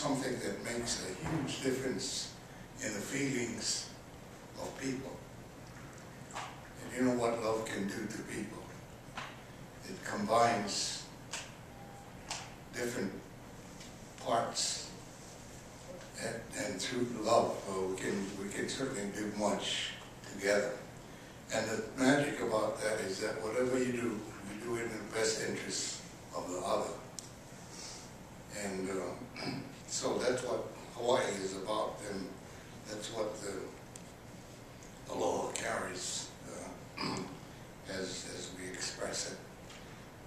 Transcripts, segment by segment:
something that makes a huge difference in the feelings of people. And you know what love can do to people? It combines different parts, and through love, we can certainly do much together. And the magic about that is that whatever you do it in the best interest of the other. And so that's what Hawaii is about, and that's what the law carries as we express it.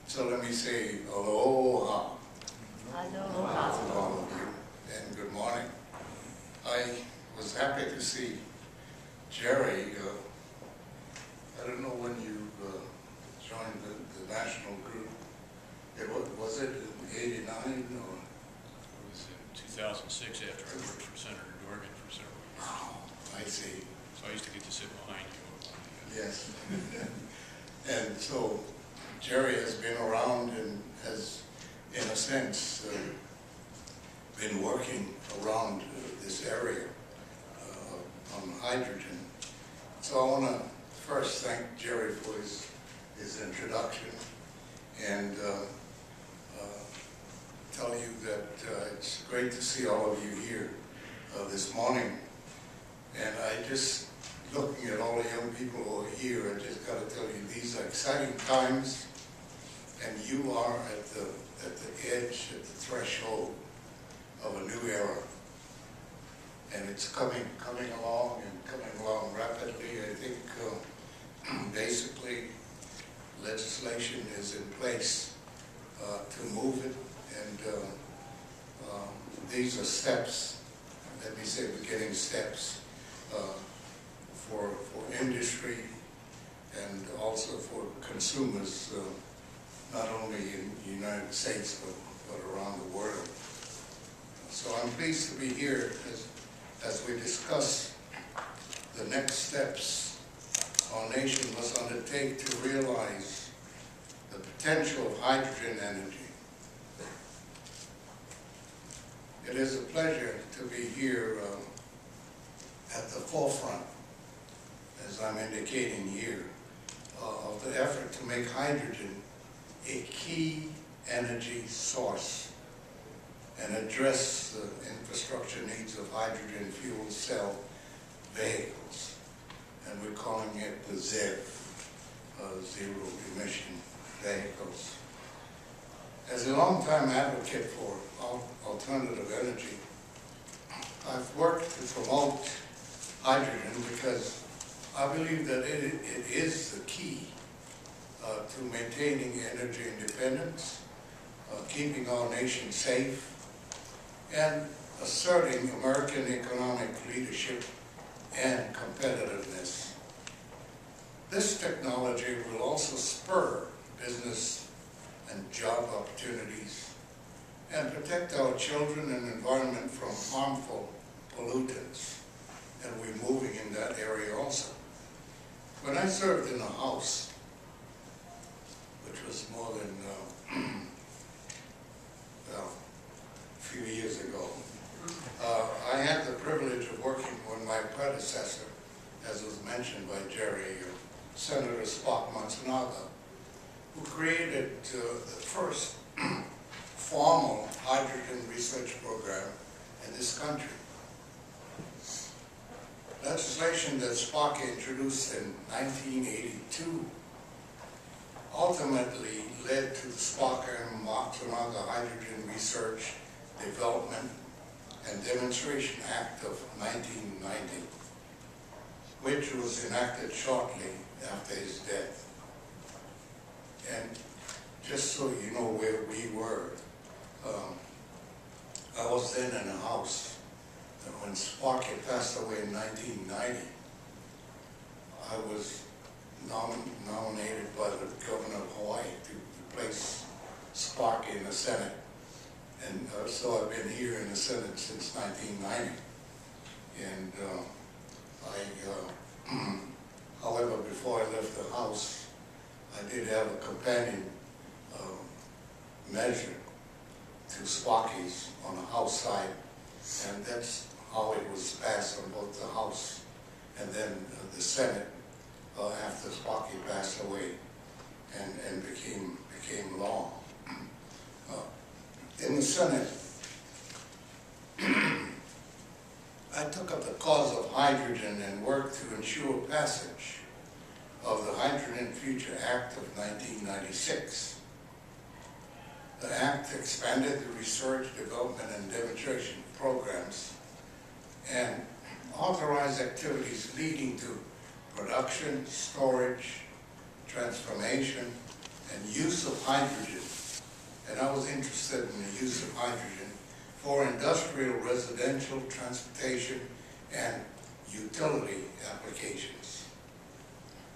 So let me say aloha. Aloha. To all of you, and good morning. I was happy to see Jerry. I don't know when you joined the national group. Was it in '89 or? It was in 2006 after I worked for Senator Dorgan for several years. Oh, I see. So I used to get to sit behind you. Yes. And so Jerry has been around and has, in a sense, been working around this area on hydrogen. So I want to first thank Jerry for his introduction and tell you that it's great to see all of you here this morning. And I just, looking at all the young people who are here, I just got to tell you, these are exciting times, and you are at the edge, at the threshold of a new era. And it's coming along rapidly. I think basically legislation is in place to move it, and these are steps, let me say beginning steps for industry and also for consumers, not only in the United States but around the world. So I'm pleased to be here as we discuss the next steps our nation must undertake to realize the potential of hydrogen energy. It is a pleasure to be here at the forefront, as I'm indicating here, of the effort to make hydrogen a key energy source and address the infrastructure needs of hydrogen fuel cell vehicles. And we're calling it the ZEV, zero emission vehicles. As a long-time advocate for alternative energy, I've worked to promote hydrogen because I believe that it is the key to maintaining energy independence, keeping our nation safe, and asserting American economic leadership and competitiveness. This technology will also spur business and job opportunities and protect our children and environment from harmful pollutants. And we're moving in that area also. When I served in the House, which was more than well, a few years ago, I had the privilege of working with my predecessor, as was mentioned by Jerry, Senator Spock Matsunaga, who created the first formal hydrogen research program in this country. Legislation that Spock introduced in 1982 ultimately led to the Spock and Matsunaga Hydrogen Research, Development, and Demonstration Act of 1990, which was enacted shortly after his death. And just so you know where we were, I was then in the House. And when Spock had passed away in 1990, I was nominated by the governor of Hawaii to replace Spock in the Senate. And so I've been here in the Senate since 1990. And however, before I left the House, I did have a companion measure to Spockies on the House side, and that's how it was passed on both the House and then the Senate after Spocky passed away and became law. In the Senate, I took up the cause of hydrogen and worked to ensure passage of the Hydrogen Future Act of 1996. The Act expanded the research, development, and demonstration programs and authorized activities leading to production, storage, transformation, and use of hydrogen. And I was interested in the use of hydrogen for industrial, residential, transportation, and utility applications.